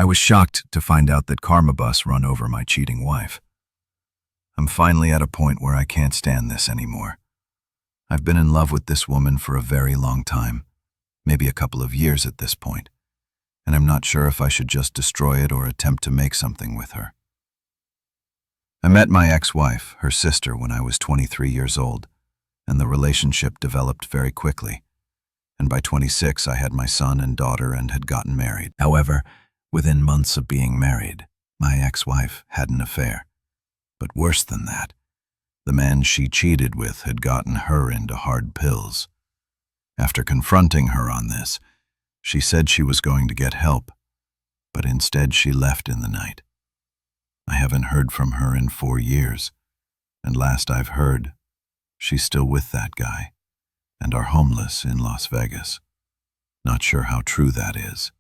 I was shocked to find out that Karma Bus run over my cheating wife. I'm finally at a point where I can't stand this anymore. I've been in love with this woman for a very long time, maybe a couple of years at this point, and I'm not sure if I should just destroy it or attempt to make something with her. I met my ex-wife, her sister, when I was 23 years old, and the relationship developed very quickly. And by 26, I had my son and daughter and had gotten married. However, within months of being married, my ex-wife had an affair. But worse than that, the man she cheated with had gotten her into hard pills. After confronting her on this, she said she was going to get help, but instead she left in the night. I haven't heard from her in 4 years, and last I've heard, she's still with that guy and are homeless in Las Vegas. Not sure how true that is,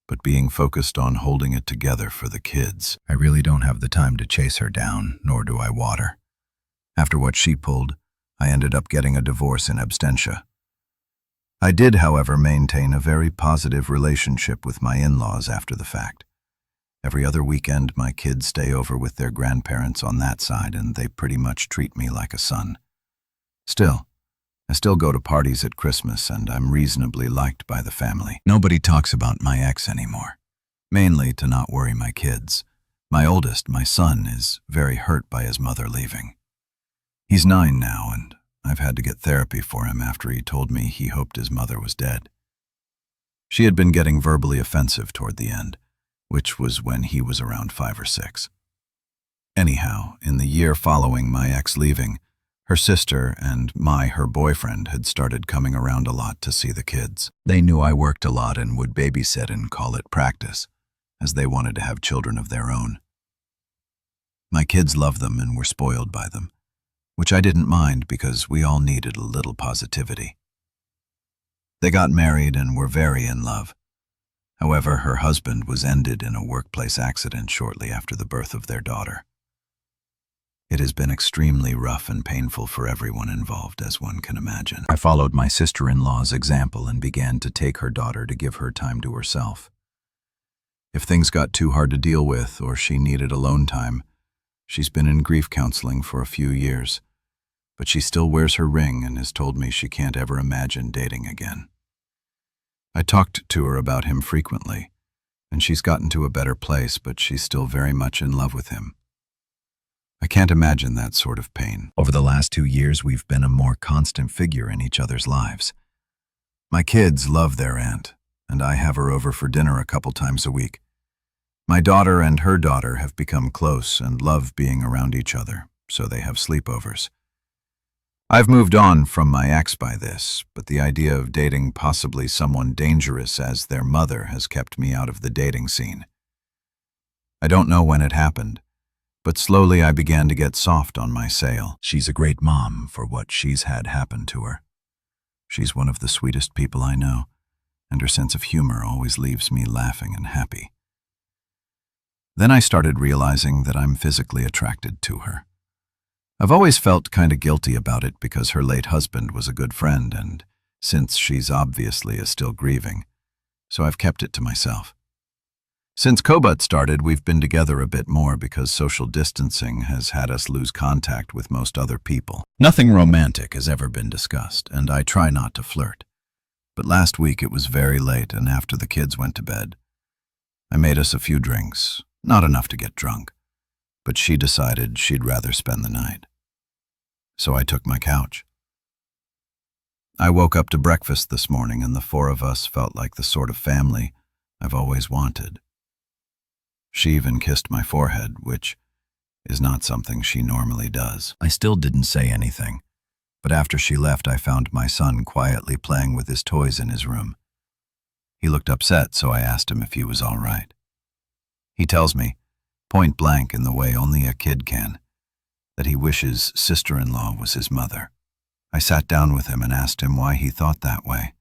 but being focused on holding it together for the kids. I really don't have the time to chase her down, nor do I want her. After what she pulled, I ended up getting a divorce in absentia. I did, however, maintain a very positive relationship with my in-laws after the fact. Every other weekend, my kids stay over with their grandparents on that side, and they pretty much treat me like a son. I still go to parties at Christmas, and I'm reasonably liked by the family. Nobody talks about my ex anymore, mainly to not worry my kids. My oldest, my son, is very hurt by his mother leaving. He's 9 now, and I've had to get therapy for him after he told me he hoped his mother was dead. She had been getting verbally offensive toward the end, which was when he was around 5 or 6. Anyhow, in the year following my ex leaving, her sister and her boyfriend had started coming around a lot to see the kids. They knew I worked a lot and would babysit and call it practice, as they wanted to have children of their own. My kids loved them and were spoiled by them, which I didn't mind because we all needed a little positivity. They got married and were very in love. However, her husband was ended in a workplace accident shortly after the birth of their daughter. It has been extremely rough and painful for everyone involved, as one can imagine. I followed my sister-in-law's example and began to take her daughter to give her time to herself. If things got too hard to deal with or she needed alone time, she's been in grief counseling for a few years, but she still wears her ring and has told me she can't ever imagine dating again. I talked to her about him frequently, and she's gotten to a better place, but she's still very much in love with him. I can't imagine that sort of pain. Over the last 2 years, we've been a more constant figure in each other's lives. My kids love their aunt, and I have her over for dinner a couple times a week. My daughter and her daughter have become close and love being around each other, so they have sleepovers. I've moved on from my ex by this, but the idea of dating possibly someone dangerous as their mother has kept me out of the dating scene. I don't know when it happened, but slowly I began to get soft on my sale. She's a great mom for what she's had happen to her. She's one of the sweetest people I know, and her sense of humor always leaves me laughing and happy. Then I started realizing that I'm physically attracted to her. I've always felt kind of guilty about it because her late husband was a good friend, and since she's obviously is still grieving, so I've kept it to myself. Since Kobut started, we've been together a bit more because social distancing has had us lose contact with most other people. Nothing romantic has ever been discussed, and I try not to flirt. But last week it was very late, and after the kids went to bed, I made us a few drinks, not enough to get drunk, but she decided she'd rather spend the night. So I took my couch. I woke up to breakfast this morning, and the 4 of us felt like the sort of family I've always wanted. She even kissed my forehead, which is not something she normally does. I still didn't say anything, but after she left, I found my son quietly playing with his toys in his room. He looked upset, so I asked him if he was all right. He tells me, point blank in the way only a kid can, that he wishes sister-in-law was his mother. I sat down with him and asked him why he thought that way,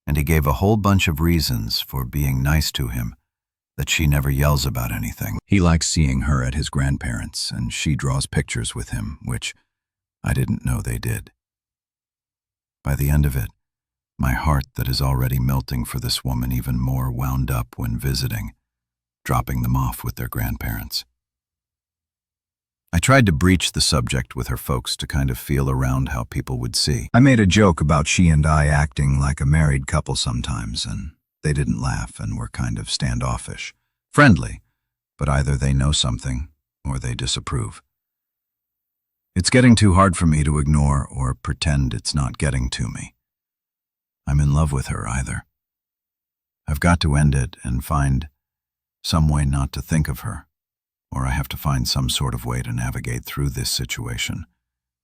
and he gave a whole bunch of reasons for being nice to him, that she never yells about anything. He likes seeing her at his grandparents', and she draws pictures with him, which I didn't know they did. By the end of it, my heart that is already melting for this woman even more wound up when visiting, dropping them off with their grandparents. I tried to breach the subject with her folks to kind of feel around how people would see. I made a joke about she and I acting like a married couple sometimes, and they didn't laugh and were kind of standoffish. Friendly, but either they know something or they disapprove. It's getting too hard for me to ignore or pretend it's not getting to me. I'm in love with her either. I've got to end it and find some way not to think of her, or I have to find some sort of way to navigate through this situation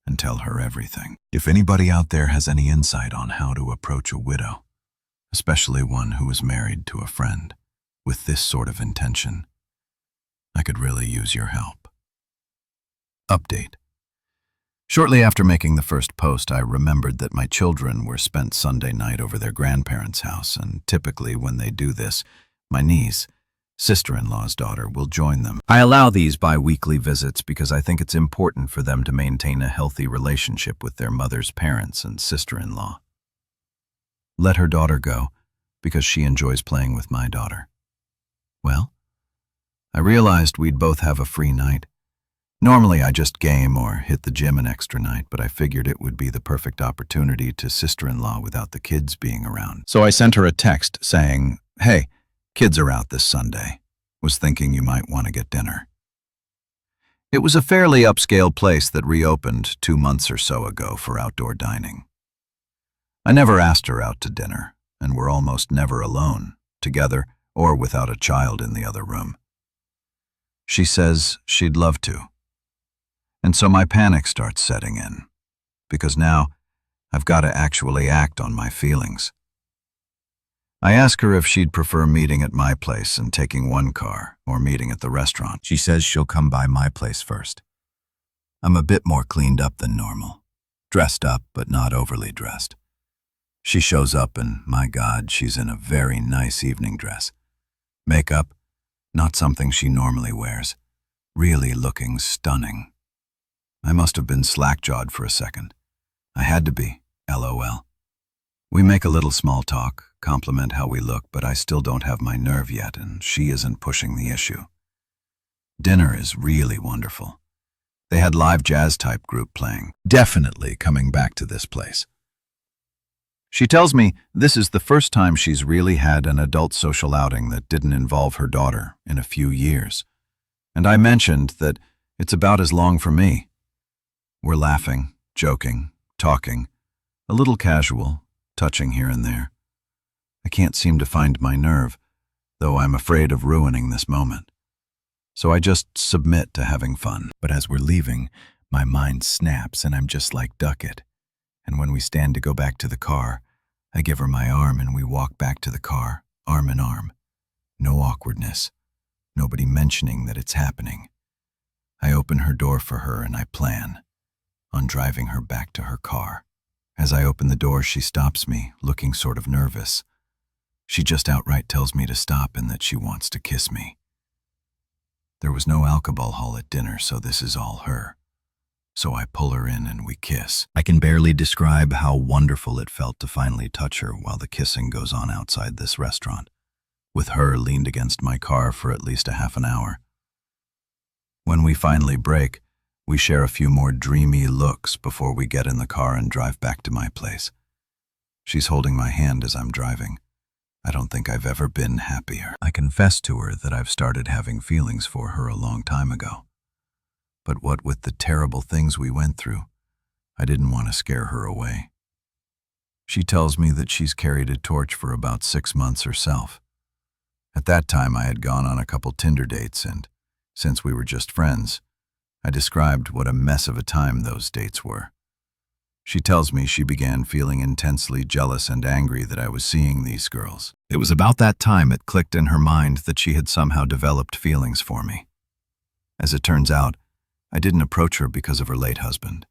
and tell her everything. If anybody out there has any insight on how to approach a widow, especially one who is married to a friend, with this sort of intention, I could really use your help. Update. Shortly after making the first post, I remembered that my children were spent Sunday night over their grandparents' house, and typically when they do this, my niece, sister-in-law's daughter, will join them. I allow these bi-weekly visits because I think it's important for them to maintain a healthy relationship with their mother's parents and sister-in-law. Let her daughter go because she enjoys playing with my daughter. Well, I realized we'd both have a free night. Normally I just game or hit the gym an extra night, but I figured it would be the perfect opportunity to sister-in-law without the kids being around. So I sent her a text saying, "Hey, kids are out this Sunday. Was thinking you might want to get dinner." It was a fairly upscale place that reopened 2 months or so ago for outdoor dining. I never asked her out to dinner, and we're almost never alone, together or without a child in the other room. She says she'd love to. And so my panic starts setting in, because now I've got to actually act on my feelings. I ask her if she'd prefer meeting at my place and taking one car, or meeting at the restaurant. She says she'll come by my place first. I'm a bit more cleaned up than normal, dressed up but not overly dressed. She shows up and, my God, she's in a very nice evening dress. Makeup, not something she normally wears, really looking stunning. I must have been slack-jawed for a second. I had to be, LOL. We make a little small talk, compliment how we look, but I still don't have my nerve yet, and she isn't pushing the issue. Dinner is really wonderful. They had live jazz-type group playing. Definitely coming back to this place. She tells me this is the first time she's really had an adult social outing that didn't involve her daughter in a few years. And I mentioned that it's about as long for me. We're laughing, joking, talking, a little casual, touching here and there. I can't seem to find my nerve, though I'm afraid of ruining this moment. So I just submit to having fun. But as we're leaving, my mind snaps and I'm just like, duck it. And when we stand to go back to the car, I give her my arm and we walk back to the car, arm in arm. No awkwardness, nobody mentioning that it's happening. I open her door for her and I plan on driving her back to her car. As I open the door, she stops me, looking sort of nervous. She just outright tells me to stop and that she wants to kiss me. There was no alcohol at dinner, so this is all her. So I pull her in and we kiss. I can barely describe how wonderful it felt to finally touch her while the kissing goes on outside this restaurant, with her leaned against my car for at least a half an hour. When we finally break, we share a few more dreamy looks before we get in the car and drive back to my place. She's holding my hand as I'm driving. I don't think I've ever been happier. I confess to her that I've started having feelings for her a long time ago. But what with the terrible things we went through, I didn't want to scare her away. She tells me that she's carried a torch for about 6 months herself. At that time, I had gone on a couple Tinder dates, and since we were just friends, I described what a mess of a time those dates were. She tells me she began feeling intensely jealous and angry that I was seeing these girls. It was about that time it clicked in her mind that she had somehow developed feelings for me. As it turns out, I didn't approach her because of her late husband,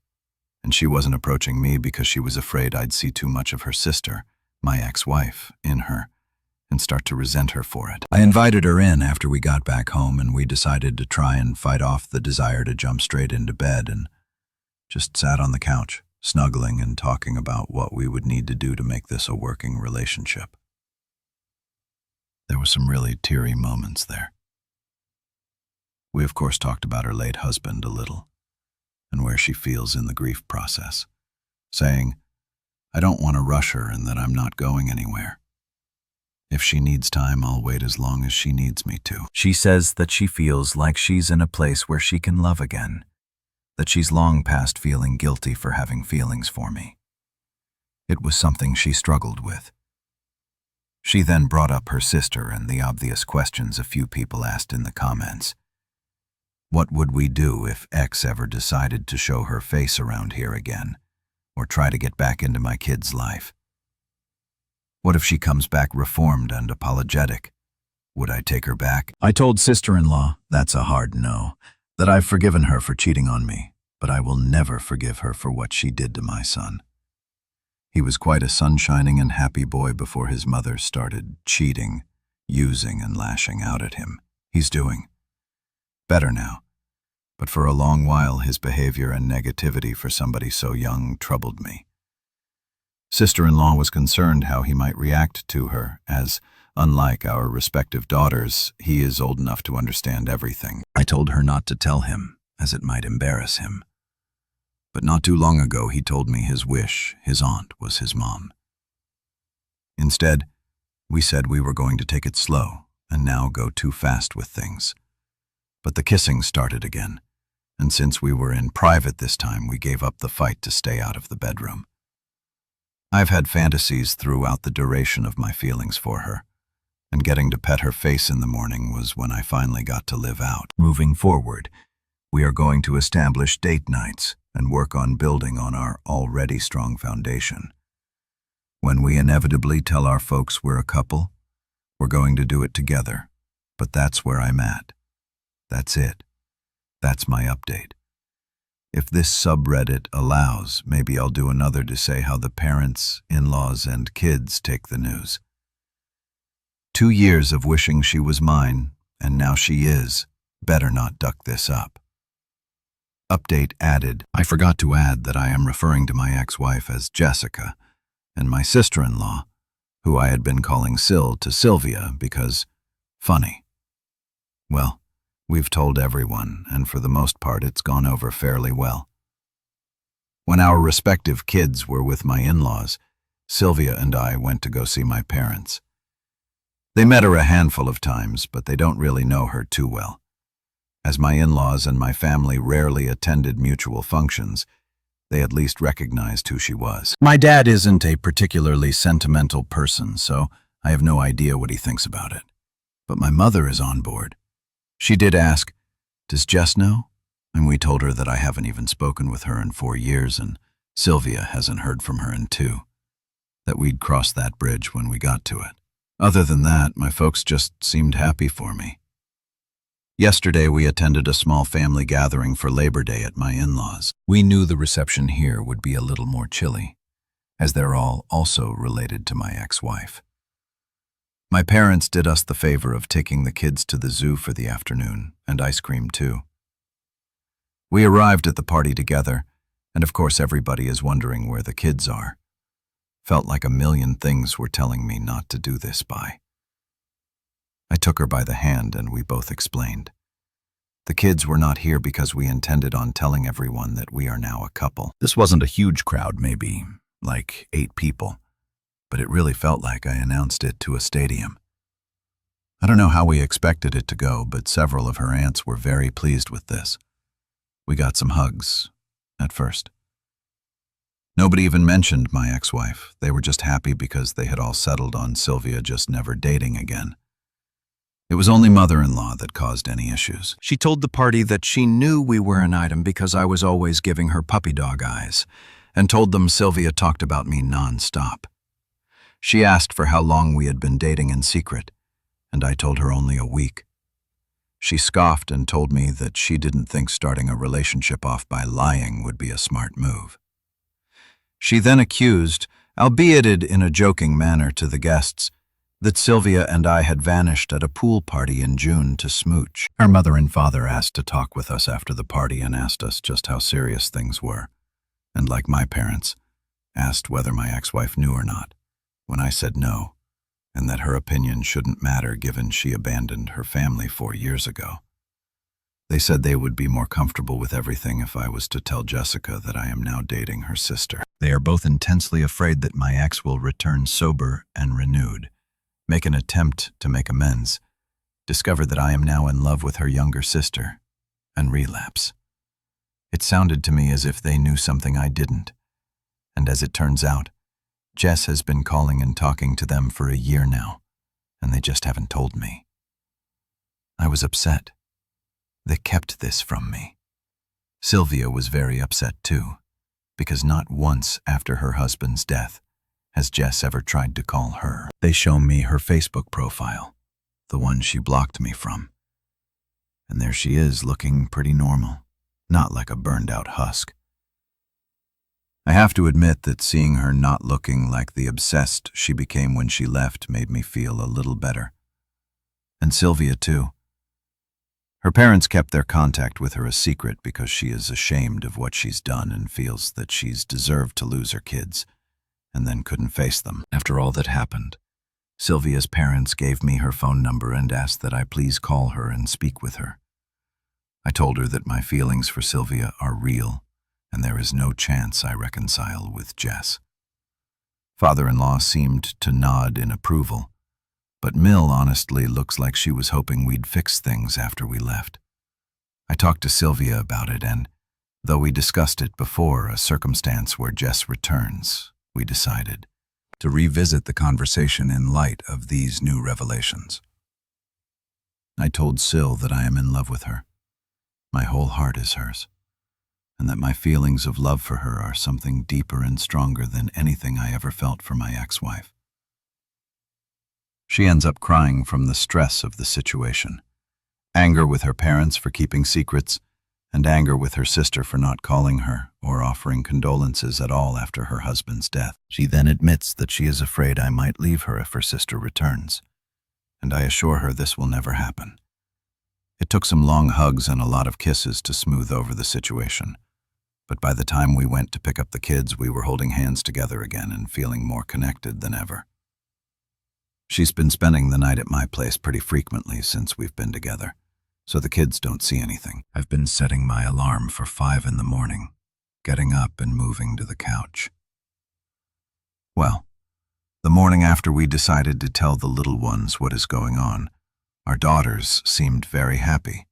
and she wasn't approaching me because she was afraid I'd see too much of her sister, my ex-wife, in her, and start to resent her for it. I invited her in after we got back home, and we decided to try and fight off the desire to jump straight into bed, and just sat on the couch, snuggling and talking about what we would need to do to make this a working relationship. There were some really teary moments there. We of course talked about her late husband a little, and where she feels in the grief process, saying, I don't want to rush her and that I'm not going anywhere. If she needs time, I'll wait as long as she needs me to. She says that she feels like she's in a place where she can love again, that she's long past feeling guilty for having feelings for me. It was something she struggled with. She then brought up her sister and the obvious questions a few people asked in the comments. What would we do if X ever decided to show her face around here again, or try to get back into my kid's life? What if she comes back reformed and apologetic? Would I take her back? I told sister-in-law, that's a hard no, that I've forgiven her for cheating on me, but I will never forgive her for what she did to my son. He was quite a sunshining and happy boy before his mother started cheating, using, and lashing out at him. He's doing better now, but for a long while his behavior and negativity for somebody so young troubled me. Sister-in-law was concerned how he might react to her, as, unlike our respective daughters, he is old enough to understand everything. I told her not to tell him, as it might embarrass him. But not too long ago he told me his wish, his aunt, was his mom. Instead, we said we were going to take it slow and now go too fast with things. But the kissing started again, and since we were in private this time, we gave up the fight to stay out of the bedroom. I've had fantasies throughout the duration of my feelings for her, and getting to pet her face in the morning was when I finally got to live out. Moving forward, we are going to establish date nights and work on building on our already strong foundation. When we inevitably tell our folks we're a couple, we're going to do it together, but that's where I'm at. That's it. That's my update. If this subreddit allows, maybe I'll do another to say how the parents, in-laws, and kids take the news. 2 years of wishing she was mine, and now she is. Better not duck this up. Update added. I forgot to add that I am referring to my ex-wife as Jessica, and my sister-in-law, who I had been calling Sil, to Sylvia because, funny. Well, we've told everyone, and for the most part it's gone over fairly well. When our respective kids were with my in-laws, Sylvia and I went to go see my parents. They met her a handful of times, but they don't really know her too well. As my in-laws and my family rarely attended mutual functions, they at least recognized who she was. My dad isn't a particularly sentimental person, so I have no idea what he thinks about it. But my mother is on board. She did ask, does Jess know? And we told her that I haven't even spoken with her in 4 years and Sylvia hasn't heard from her in 2. That we'd cross that bridge when we got to it. Other than that, my folks just seemed happy for me. Yesterday we attended a small family gathering for Labor Day at my in-laws. We knew the reception here would be a little more chilly, as they're all also related to my ex-wife. My parents did us the favor of taking the kids to the zoo for the afternoon, and ice cream too. We arrived at the party together, and of course everybody is wondering where the kids are. Felt like a million things were telling me not to do this by. I took her by the hand and we both explained. The kids were not here because we intended on telling everyone that we are now a couple. This wasn't a huge crowd, maybe, like 8 people. But it really felt like I announced it to a stadium. I don't know how we expected it to go, but several of her aunts were very pleased with this. We got some hugs, at first. Nobody even mentioned my ex-wife. They were just happy because they had all settled on Sylvia just never dating again. It was only mother-in-law that caused any issues. She told the party that she knew we were an item because I was always giving her puppy dog eyes, and told them Sylvia talked about me non-stop. She asked for how long we had been dating in secret, and I told her only a week. She scoffed and told me that she didn't think starting a relationship off by lying would be a smart move. She then accused, albeit in a joking manner to the guests, that Sylvia and I had vanished at a pool party in June to smooch. Her mother and father asked to talk with us after the party and asked us just how serious things were, and like my parents, asked whether my ex-wife knew or not. When I said no, and that her opinion shouldn't matter given she abandoned her family 4 years ago. They said they would be more comfortable with everything if I was to tell Jessica that I am now dating her sister. They are both intensely afraid that my ex will return sober and renewed, make an attempt to make amends, discover that I am now in love with her younger sister, and relapse. It sounded to me as if they knew something I didn't, and as it turns out, Jess has been calling and talking to them for a year now, and they just haven't told me. I was upset. They kept this from me. Sylvia was very upset too, because not once after her husband's death has Jess ever tried to call her. They show me her Facebook profile, the one she blocked me from. And there she is, looking pretty normal, not like a burned-out husk. I have to admit that seeing her not looking like the obsessed she became when she left made me feel a little better. And Sylvia too. Her parents kept their contact with her a secret because she is ashamed of what she's done and feels that she's deserved to lose her kids, and then couldn't face them. After all that happened, Sylvia's parents gave me her phone number and asked that I please call her and speak with her. I told her that my feelings for Sylvia are real, and there is no chance I reconcile with Jess. Father-in-law seemed to nod in approval, but Mill honestly looks like she was hoping we'd fix things after we left. I talked to Sylvia about it, and though we discussed it before, a circumstance where Jess returns, we decided to revisit the conversation in light of these new revelations. I told Syl that I am in love with her. My whole heart is hers, and that my feelings of love for her are something deeper and stronger than anything I ever felt for my ex-wife. She ends up crying from the stress of the situation, anger with her parents for keeping secrets, and anger with her sister for not calling her or offering condolences at all after her husband's death. She then admits that she is afraid I might leave her if her sister returns, and I assure her this will never happen. It took some long hugs and a lot of kisses to smooth over the situation, but by the time we went to pick up the kids, we were holding hands together again and feeling more connected than ever. She's been spending the night at my place pretty frequently since we've been together, so the kids don't see anything. I've been setting my alarm for 5 in the morning, getting up and moving to the couch. Well, the morning after we decided to tell the little ones what is going on, our daughters seemed very happy,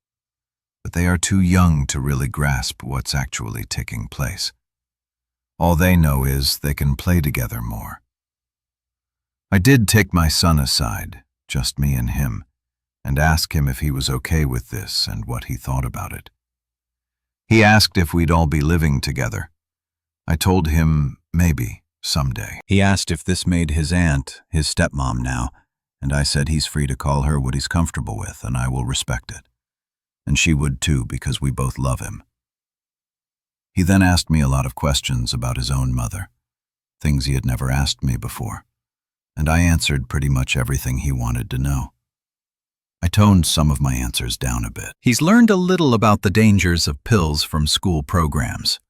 but they are too young to really grasp what's actually taking place. All they know is they can play together more. I did take my son aside, just me and him, and ask him if he was okay with this and what he thought about it. He asked if we'd all be living together. I told him maybe, someday. He asked if this made his aunt, his stepmom now, and I said he's free to call her what he's comfortable with, and I will respect it. And she would too, because we both love him. He then asked me a lot of questions about his own mother, things he had never asked me before, and I answered pretty much everything he wanted to know. I toned some of my answers down a bit. He's learned a little about the dangers of pills from school programs,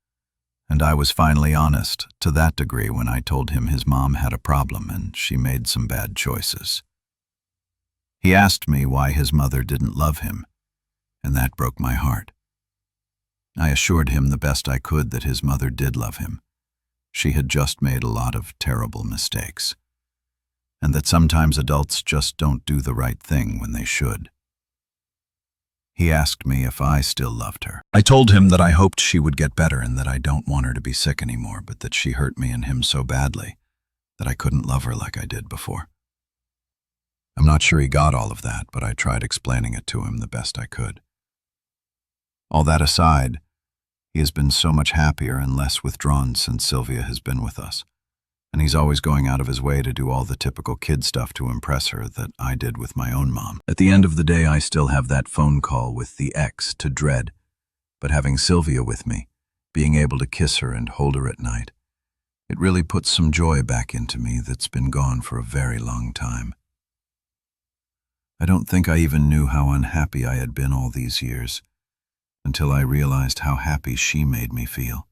and I was finally honest to that degree when I told him his mom had a problem and she made some bad choices. He asked me why his mother didn't love him, and that broke my heart. I assured him the best I could that his mother did love him. She had just made a lot of terrible mistakes, and that sometimes adults just don't do the right thing when they should. He asked me if I still loved her. I told him that I hoped she would get better and that I don't want her to be sick anymore, but that she hurt me and him so badly that I couldn't love her like I did before. I'm not sure he got all of that, but I tried explaining it to him the best I could. All that aside, he has been so much happier and less withdrawn since Sylvia has been with us, and he's always going out of his way to do all the typical kid stuff to impress her that I did with my own mom. At the end of the day, I still have that phone call with the ex to dread, but having Sylvia with me, being able to kiss her and hold her at night, it really puts some joy back into me that's been gone for a very long time. I don't think I even knew how unhappy I had been all these years, until I realized how happy she made me feel.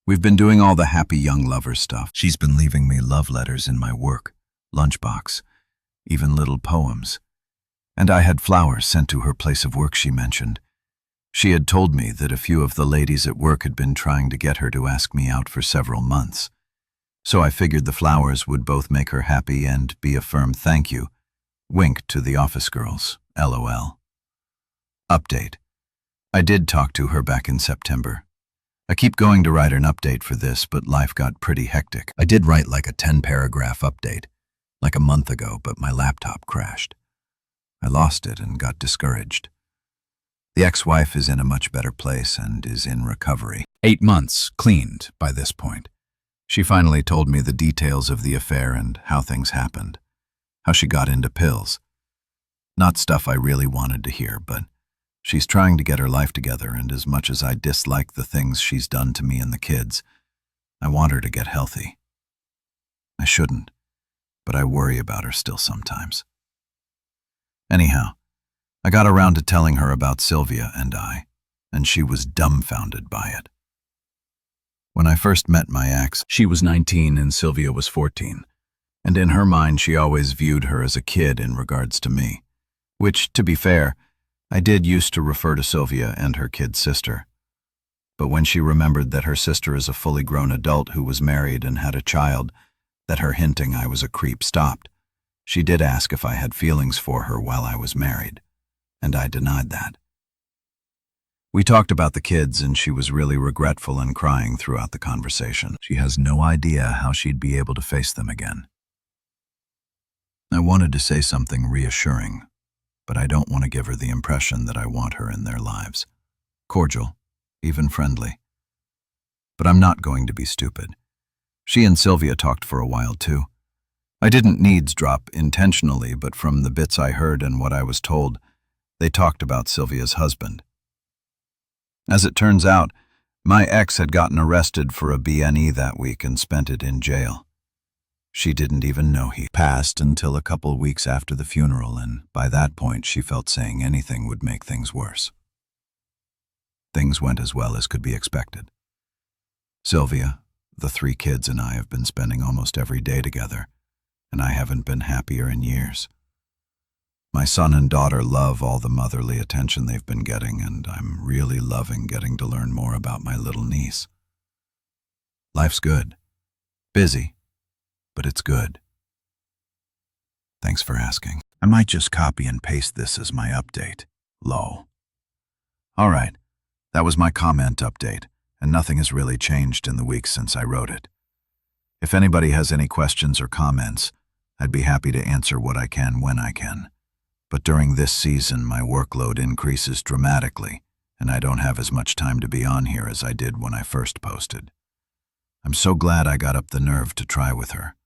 We've been doing all the happy young lover stuff. She's been leaving me love letters in my work, lunchbox, even little poems. And I had flowers sent to her place of work, she mentioned. She had told me that a few of the ladies at work had been trying to get her to ask me out for several months. So I figured the flowers would both make her happy and be a firm thank you. Wink to the office girls, LOL. Update. I did talk to her back in September. I keep going to write an update for this, but life got pretty hectic. I did write like a 10-paragraph update, like a month ago, but my laptop crashed. I lost it and got discouraged. The ex-wife is in a much better place and is in recovery. 8 months, cleaned, by this point. She finally told me the details of the affair and how things happened, how she got into pills. Not stuff I really wanted to hear, but she's trying to get her life together, and as much as I dislike the things she's done to me and the kids, I want her to get healthy. I shouldn't, but I worry about her still sometimes. Anyhow, I got around to telling her about Sylvia and she was dumbfounded by it. When I first met my ex, she was 19 and Sylvia was 14, and in her mind she always viewed her as a kid in regards to me, which, to be fair, I did used to refer to Sylvia and her kid sister. But when she remembered that her sister is a fully grown adult who was married and had a child, that her hinting I was a creep stopped. She did ask if I had feelings for her while I was married, and I denied that. We talked about the kids, and she was really regretful and crying throughout the conversation. She has no idea how she'd be able to face them again. I wanted to say something reassuring, but I don't want to give her the impression that I want her in their lives. Cordial, even friendly. But I'm not going to be stupid. She and Sylvia talked for a while too. I didn't needs-drop intentionally, but from the bits I heard and what I was told, they talked about Sylvia's husband. As it turns out, my ex had gotten arrested for a BNE that week and spent it in jail. She didn't even know he passed until a couple weeks after the funeral, and by that point she felt saying anything would make things worse. Things went as well as could be expected. Sylvia, the 3 kids, and I have been spending almost every day together, and I haven't been happier in years. My son and daughter love all the motherly attention they've been getting, and I'm really loving getting to learn more about my little niece. Life's good. Busy, but it's good. Thanks for asking. I might just copy and paste this as my update. Lol. All right, that was my comment update, and nothing has really changed in the weeks since I wrote it. If anybody has any questions or comments, I'd be happy to answer what I can when I can. But during this season, my workload increases dramatically, and I don't have as much time to be on here as I did when I first posted. I'm so glad I got up the nerve to try with her.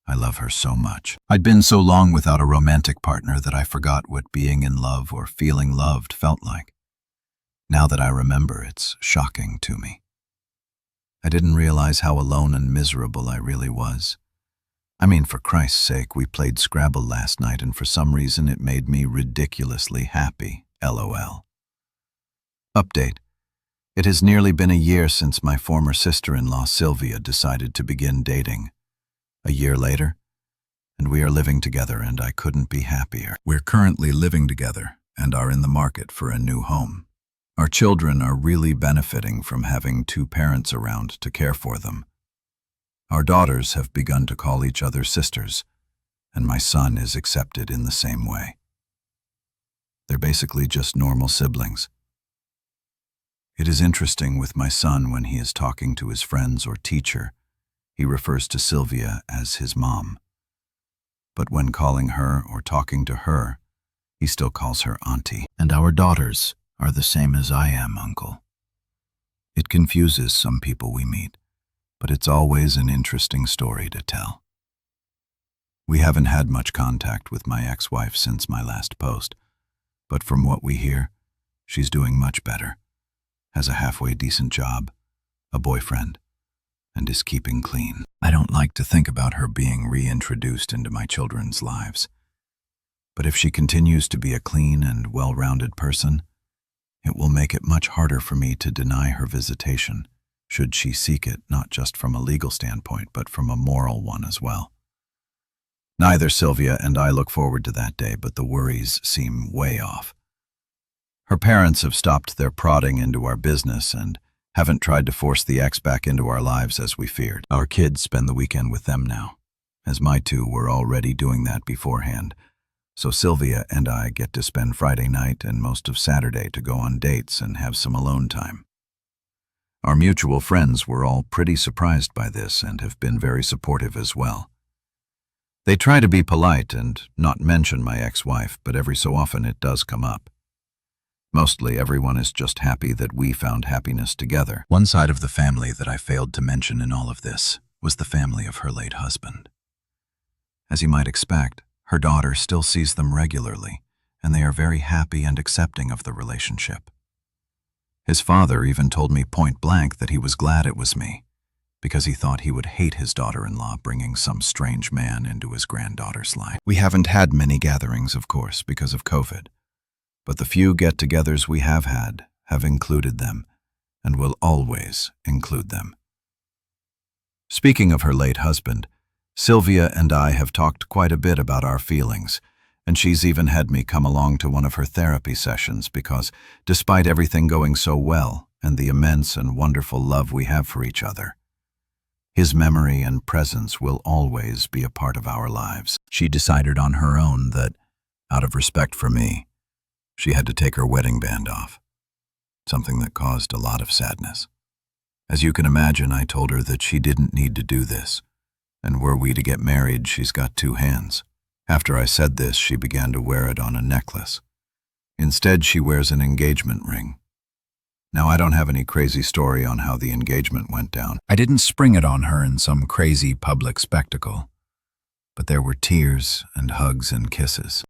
I love her so much. I'd been so long without a romantic partner that I forgot what being in love or feeling loved felt like. Now that I remember, it's shocking to me. I didn't realize how alone and miserable I really was. I mean, for Christ's sake, we played Scrabble last night, and for some reason it made me ridiculously happy, LOL. Update. It has nearly been a year since my former sister-in-law Sylvia decided to begin dating. A year later, and we are living together, and I couldn't be happier. We're currently living together and are in the market for a new home. Our children are really benefiting from having 2 parents around to care for them. Our daughters have begun to call each other sisters, and my son is accepted in the same way. They're basically just normal siblings. It is interesting with my son when he is talking to his friends or teacher, he refers to Sylvia as his mom. But when calling her or talking to her, he still calls her auntie. And our daughters are the same as I am, uncle. It confuses some people we meet, but it's always an interesting story to tell. We haven't had much contact with my ex-wife since my last post, but from what we hear, she's doing much better, has a halfway decent job, a boyfriend, and is keeping clean. I don't like to think about her being reintroduced into my children's lives, but if she continues to be a clean and well-rounded person, it will make it much harder for me to deny her visitation, should she seek it, not just from a legal standpoint, but from a moral one as well. Neither Sylvia and I look forward to that day, but the worries seem way off. Her parents have stopped their prodding into our business and haven't tried to force the ex back into our lives as we feared. Our kids spend the weekend with them now, as my two were already doing that beforehand. So Sylvia and I get to spend Friday night and most of Saturday to go on dates and have some alone time. Our mutual friends were all pretty surprised by this and have been very supportive as well. They try to be polite and not mention my ex-wife, but every so often it does come up. Mostly everyone is just happy that we found happiness together. One side of the family that I failed to mention in all of this was the family of her late husband. As you might expect, her daughter still sees them regularly, and they are very happy and accepting of the relationship. His father even told me point blank that he was glad it was me, because he thought he would hate his daughter-in-law bringing some strange man into his granddaughter's life. We haven't had many gatherings, of course, because of COVID, but the few get-togethers we have had have included them, and will always include them. Speaking of her late husband, Sylvia and I have talked quite a bit about our feelings, and she's even had me come along to one of her therapy sessions because, despite everything going so well and the immense and wonderful love we have for each other, his memory and presence will always be a part of our lives. She decided on her own that, out of respect for me, she had to take her wedding band off, something that caused a lot of sadness. As you can imagine, I told her that she didn't need to do this, and were we to get married, she's got two hands. After I said this, she began to wear it on a necklace. Instead, she wears an engagement ring. Now, I don't have any crazy story on how the engagement went down. I didn't spring it on her in some crazy public spectacle, but there were tears and hugs and kisses.